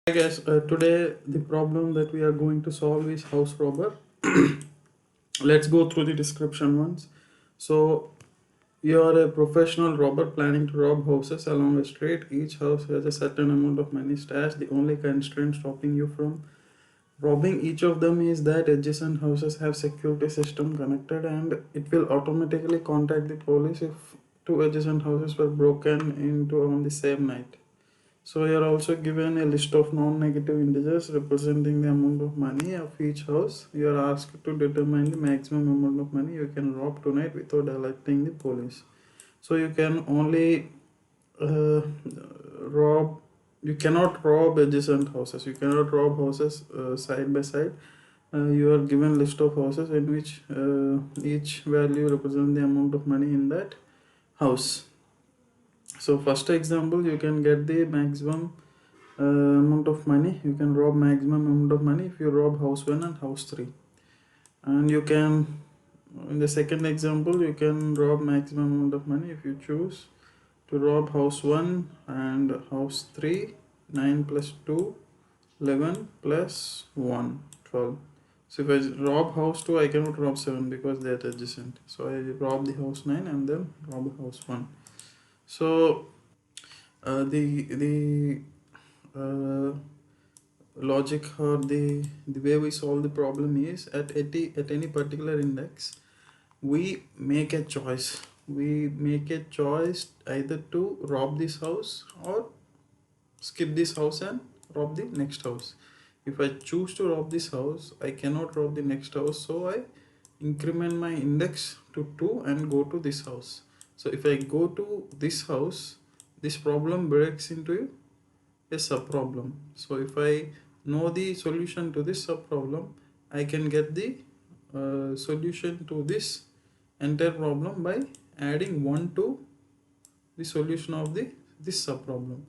Hi guys, today the problem that we are going to solve is house robber. Let's go through the description once. So you are a professional robber planning to rob houses along a street. Each house has a certain amount of money stashed. The only constraint stopping you from robbing each of them is that adjacent houses have security system connected, and it will automatically contact the police if two adjacent houses were broken into on the same night. So you are also given a list of non-negative integers representing the amount of money of each house. You are asked to determine the maximum amount of money you can rob tonight without alerting the police. So you can only uh, rob. You cannot rob adjacent houses. You cannot rob houses side by side. You are given list of houses in which each value represents the amount of money in that house. So first example, you can get the maximum amount of money. You can rob maximum amount of money if you rob house 1 and house 3. And you can, in the second example, you can rob maximum amount of money if you choose to rob house 1 and house 3. 9 plus 2, 11 plus 1, 12. So if I rob house 2, I cannot rob 7 because they are adjacent. So I rob the house 9 and then rob house 1. So the uh, logic or the way we solve the problem is at any particular index we make a choice. We make a choice either to rob this house or skip this house and rob the next house. If I choose to rob this house, I cannot rob the next house, so I increment my index to 2 and go to this house. So if I go to this house, this problem breaks into a subproblem. So if I know the solution to this subproblem, I can get the solution to this entire problem by adding 1 to the solution of this subproblem.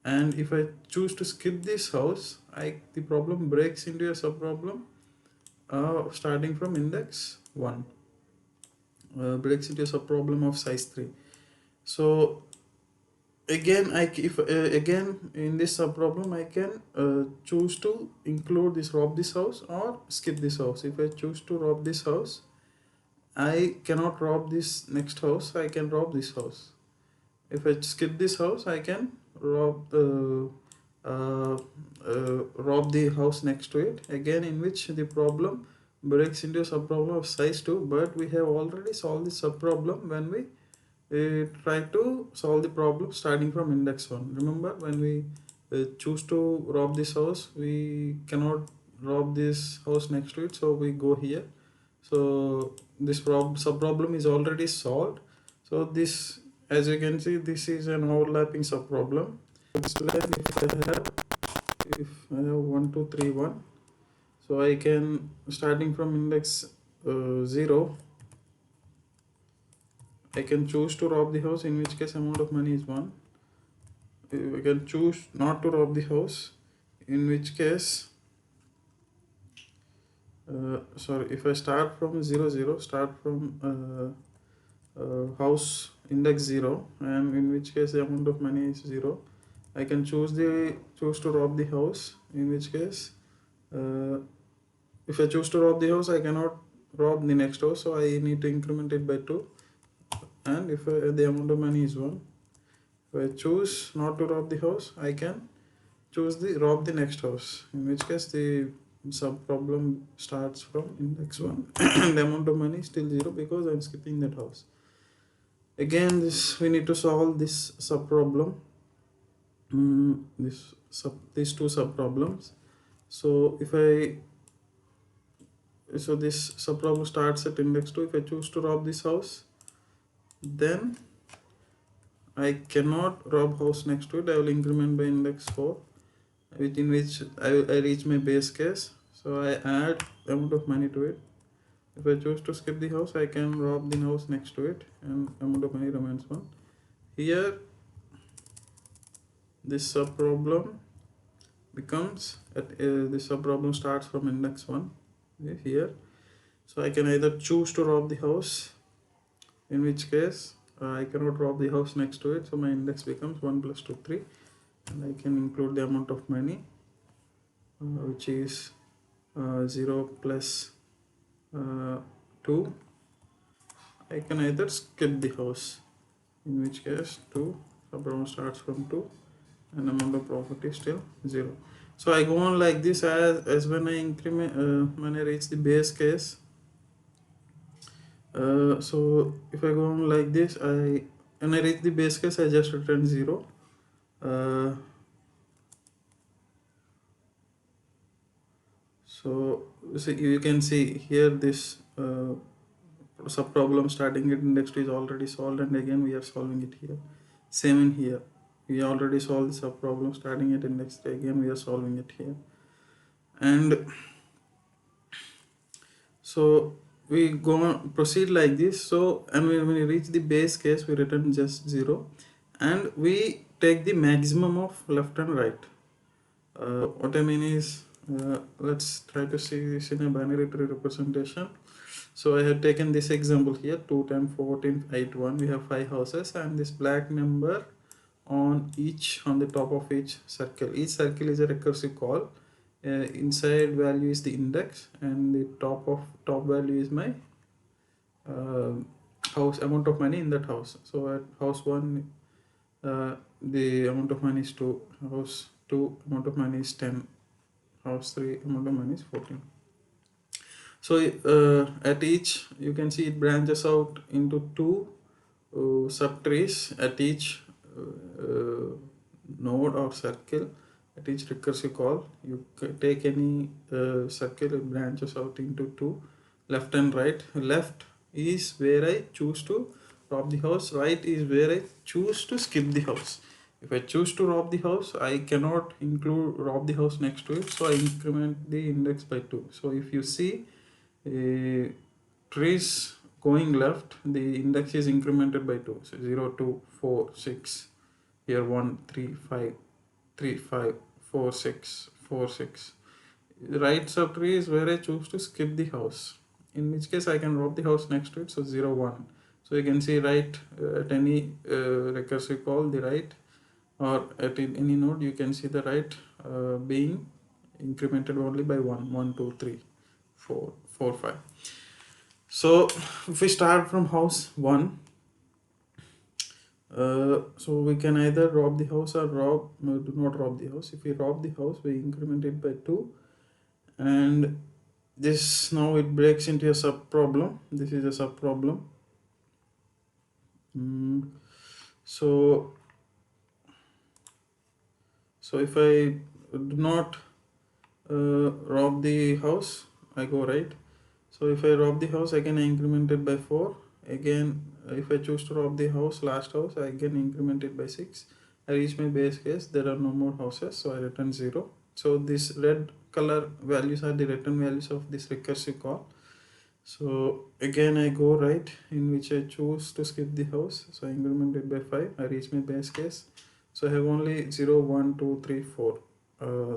And if I choose to skip this house, the problem breaks into a subproblem starting from index 1, breaks into a subproblem of size 3. So again if again in this subproblem I can choose to include this rob this house or skip this house. If I choose to rob this house, I cannot rob this next house, I can rob this house. If I skip this house, I can rob the rob the house next to it, again in which the problem breaks into a subproblem of size 2, but we have already solved the subproblem when we try to solve the problem starting from index 1. Remember, when we choose to rob this house, we cannot rob this house next to it, so we go here. So this subproblem is already solved. So this, as you can see, this is an overlapping subproblem. If I have 1 2 3 1, so I can, starting from index 0, I can choose to rob the house, in which case amount of money is 1. I can choose not to rob the house, in which case sorry, if I start from 0 0, start from house index 0, and in which case the amount of money is 0, I can choose to rob the house, in which case if I choose to rob the house, I cannot rob the next house, so I need to increment it by 2. And if the amount of money is 1, if I choose not to rob the house, I can choose the rob the next house, in which case the sub problem starts from index 1 and the amount of money is still 0 because I'm skipping that house. Again, this we need to solve this sub problem, these two sub problems. So if this sub problem starts at index 2. If I choose to rob this house, then I cannot rob house next to it. I will increment by index 4, within which I reach my base case. So I add amount of money to it. If I choose to skip the house, I can rob the house next to it and amount of money remains 1. Here this sub problem becomes this sub problem starts from index 1 here. So I can either choose to rob the house, in which case I cannot rob the house next to it, so my index becomes 1 plus 2 3, and I can include the amount of money. which is 0 plus 2. I can either skip the house, in which case 2 subproblem starts from 2 and amount of profit is still 0. So I go on like this as when I increment when I reach the base case. So if I go on like this, when I reach the base case I just return 0. So you can see here this sub problem starting at index 2 is already solved, and again we are solving it here. Same in here, we already solved the sub problem starting at index 3, again we are solving it here. And so we go on, proceed like this. So and when we reach the base case we return just 0, and we take the maximum of left and right. What I mean is, let's try to see this in a binary tree representation. So I have taken this example here, 2, 10, 14, 8, 1. We have 5 houses and this black number on the top of each circle. Each circle is a recursive call. Inside value is the index, and the top value is my house, amount of money in that house. So at house 1, the amount of money is 2. House 2, amount of money is 10. House 3, amount of money is 14. So at each, you can see it branches out into 2 subtrees at each node or circle. At each recursive call, you take any circle, it branches out into 2, left and right. Left is where I choose to rob the house, right is where I choose to skip the house. If I choose to rob the house, I cannot include rob the house next to it, so I increment the index by 2. So if you see trees going left, the index is incremented by 2. So 0, 2, 4, 6. Here 1, 3, 5, 3, 5, 4, 6, 4, 6. The right subtree is where I choose to skip the house, in which case I can rob the house next to it. So 0, 1. So you can see right at any recursive call, the right, or at any node, you can see the right being incremented only by 1, 1, 2, 3, 4, 4, 5. So if we start from house 1, so we can either rob the house or do not rob the house. If we rob the house, we increment it by 2, and this now it breaks into a sub problem. This is a sub problem. So if I do not rob the house, I go right. So if I rob the house, again I increment it by 4. Again, if I choose to rob the house, last house, I again increment it by 6. I reach my base case, there are no more houses, so I return 0. So this red color values are the return values of this recursive call. So again I go right, in which I choose to skip the house, so I increment it by 5. I reach my base case, so I have only 0, 1, 2, 3, 4.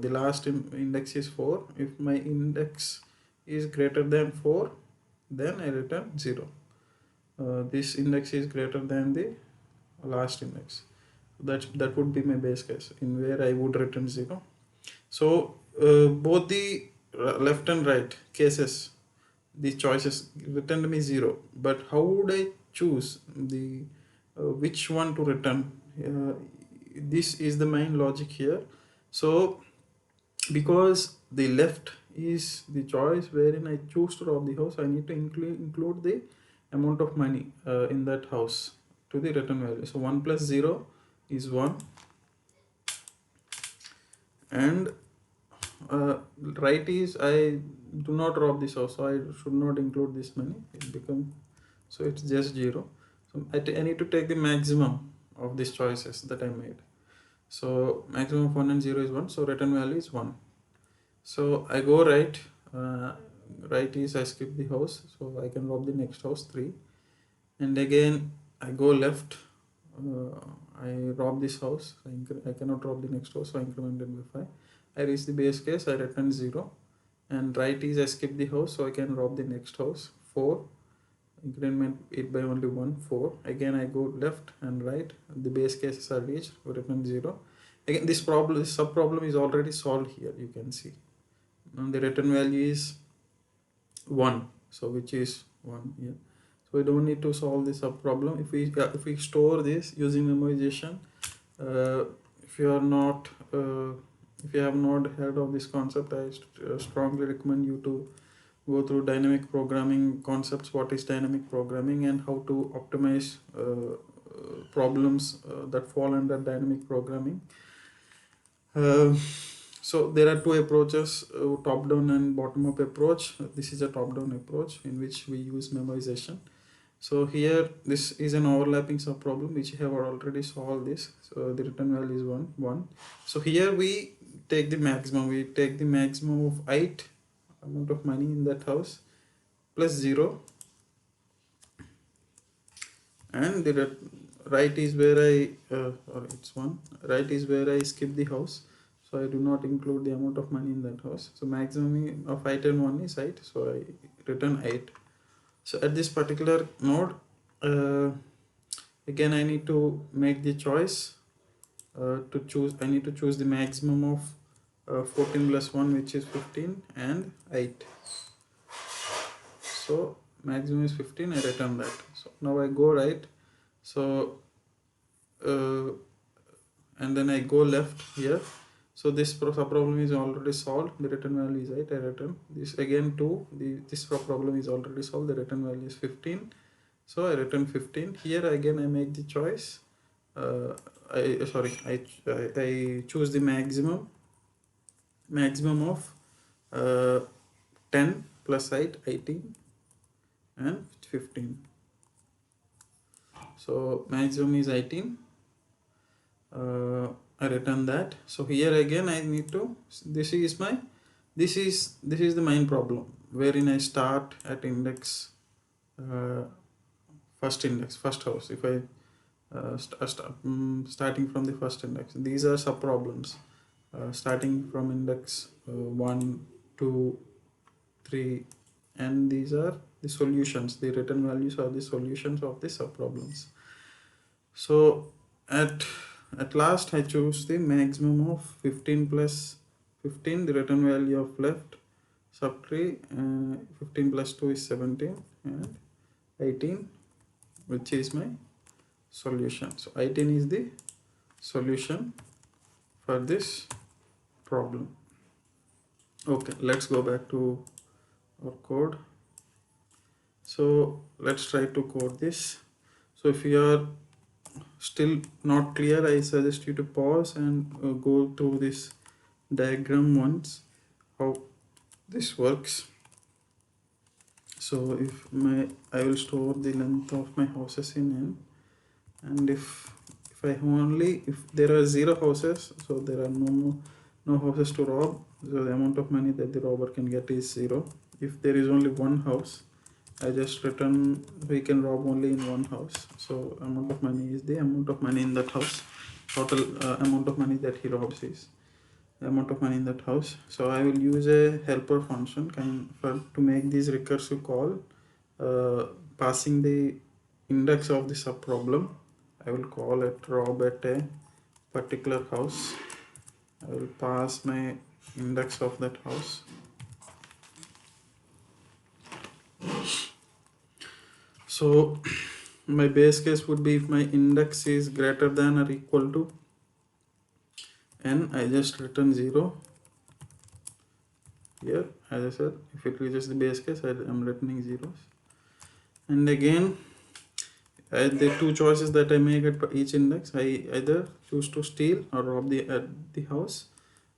The last index is 4. If my index is greater than 4, then I return 0. This index is greater than the last index. That would be my base case, in where I would return 0. So both the left and right cases, the choices returned me 0. But how would I choose the which one to return? This is the main logic here. So because the left is the choice wherein I choose to rob the house, I need to include the amount of money in that house to the return value. So 1 plus 0 is 1, and right is I do not rob this house, so I should not include this money. It becomes, so it's just 0. So I need to take the maximum of these choices that I made. So maximum of 1 and 0 is 1, so return value is 1. So I go right. Right is I skip the house, so I can rob the next house, 3. And again I go left. I rob this house. I cannot rob the next house, so I increment it by 5. I reach the base case, I return 0. And right is I skip the house, so I can rob the next house, 4. Increment it by only 1, 4. Again I go left and right. The base cases are reached, return 0. Again this sub problem is already solved here, you can see. and the return value is 1, so which is 1 here. So we don't need to solve this problem. If we store this using memorization, uh, if you are not if you have not heard of this concept, I strongly recommend you to go through dynamic programming concepts, what is dynamic programming and how to optimize problems that fall under dynamic programming. So there are two approaches, top down and bottom up approach. This is a top down approach in which we use memorization. So here this is an overlapping sub problem which we have already solved this. So the return value is 1. So here we take the maximum. We take the maximum of height, amount of money in that house, plus 0, and the right is where or it's 1. Right is where I skip the house. So I do not include the amount of money in that house. So maximum of height and 1 is height. So I return 8. So at this particular node, again I need to make the choice to choose. I need to choose the maximum of 14 plus 1, which is 15, and 8. So maximum is 15. I return that. So now I go right. So and then I go left here. So this problem is already solved. The return value is 8. I return this again 2. This problem is already solved. The return value is 15. So I return 15. Here again I make the choice. I choose the maximum of 10 plus 8, 18, and 15. So maximum is 18. I return that. So here again I need to, this is the main problem, wherein I start at index first house. If I starting from the first index, these are sub problems, starting from index 1, 2, 3, and these are the solutions. The return values are the solutions of the sub problems. So at last I choose the maximum of 15 plus 15, the return value of left subtree. 15 plus 2 is 17, and 18, which is my solution. So 18 is the solution for this problem. Okay, let's go back to our code. So let's try to code this. So if you are still not clear, I suggest you to pause and go through this diagram once, how this works. So if I will store the length of my houses in n, and if there are 0 houses, so there are no houses to rob, so the amount of money that the robber can get is 0. If there is only one house, I just return we can rob only in one house. So amount of money is the amount of money in that house. Total amount of money that he robs is the amount of money in that house. So I will use a helper function to make this recursive call, passing the index of the sub problem. I will call it rob at a particular house. I will pass my index of that house. So my base case would be if my index is greater than or equal to n, I just return 0. Here, as I said, if it reaches the base case, I am returning zeros. And again, the two choices that I make at each index, I either choose to steal or rob the house.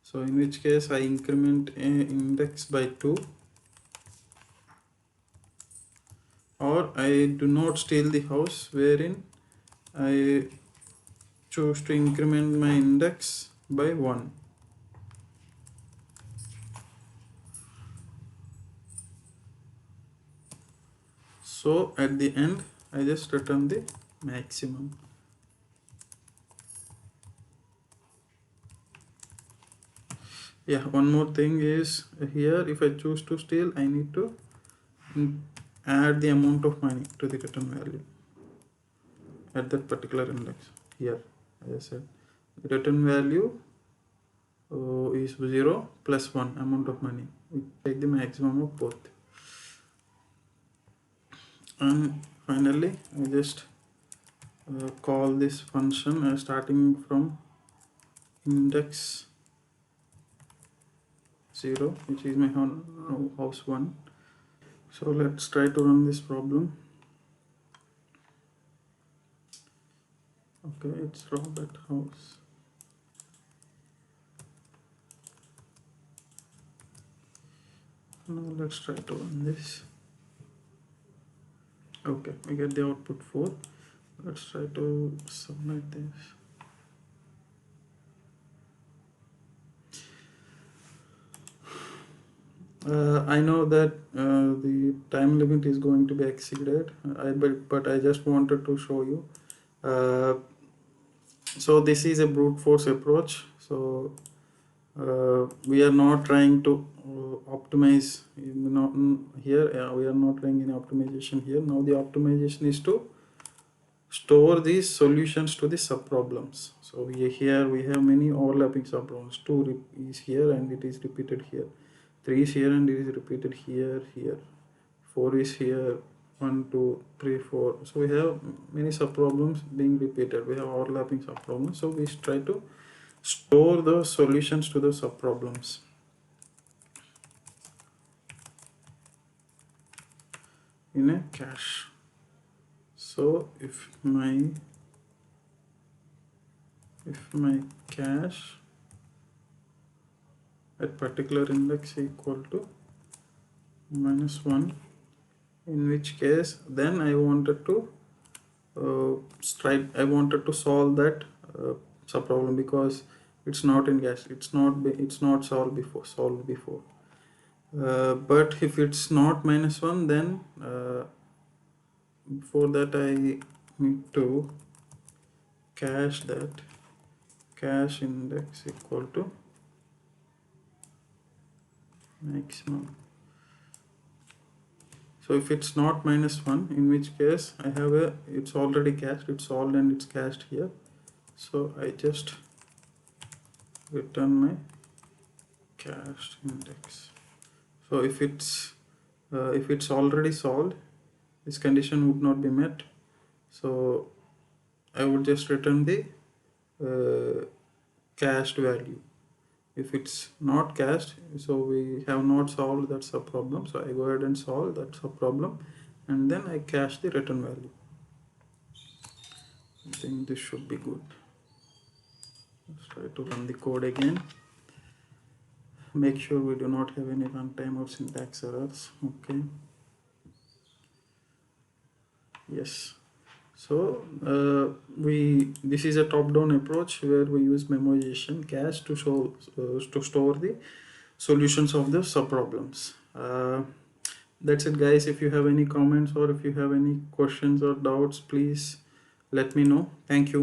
So in which case I increment a index by 2, or I do not steal the house, wherein I choose to increment my index by 1. So at the end I just return the maximum. Yeah, one more thing is here, if I choose to steal, I need to add the amount of money to the return value at that particular index. Here, as I said, the return value is 0 plus 1 amount of money. We take the maximum of both. And finally, I just call this function starting from index 0, which is my house 1. So let's try to run this problem. Okay, it's Robert house. Now let's try to run this. Okay, we get the output 4. Let's try to submit this. I know that the time limit is going to be exceeded, but I just wanted to show you. So this is a brute force approach. So we are not trying to optimize here. We are not trying any optimization here. Now the optimization is to store these solutions to the subproblems. So here we have many overlapping subproblems. 2 is here and it is repeated here. 3 is here and it is repeated here. 4 is here. 1, 2, 3, 4. So we have many subproblems being repeated. We have overlapping subproblems. So we try to store the solutions to the subproblems. In a cache. So if my cache at particular index equal to -1, in which case then I wanted to solve that subproblem, because it's not in cache, it's not solved before. But if it's not -1, then before that I need to cache that cache index equal to maximum. So if it's not -1, in which case I have it's already cached, it's solved and it's cached here. So I just return my cached index. So if it's already solved, this condition would not be met. So I would just return the cached value. If it's not cached, so we have not solved that subproblem. So I go ahead and solve that subproblem, and then I cache the return value. I think this should be good. Let's try to run the code again. Make sure we do not have any runtime or syntax errors. Okay. Yes. So this is a top-down approach where we use memoization cache to store the solutions of the subproblems. That's it, guys. If you have any comments or if you have any questions or doubts, please let me know. Thank you.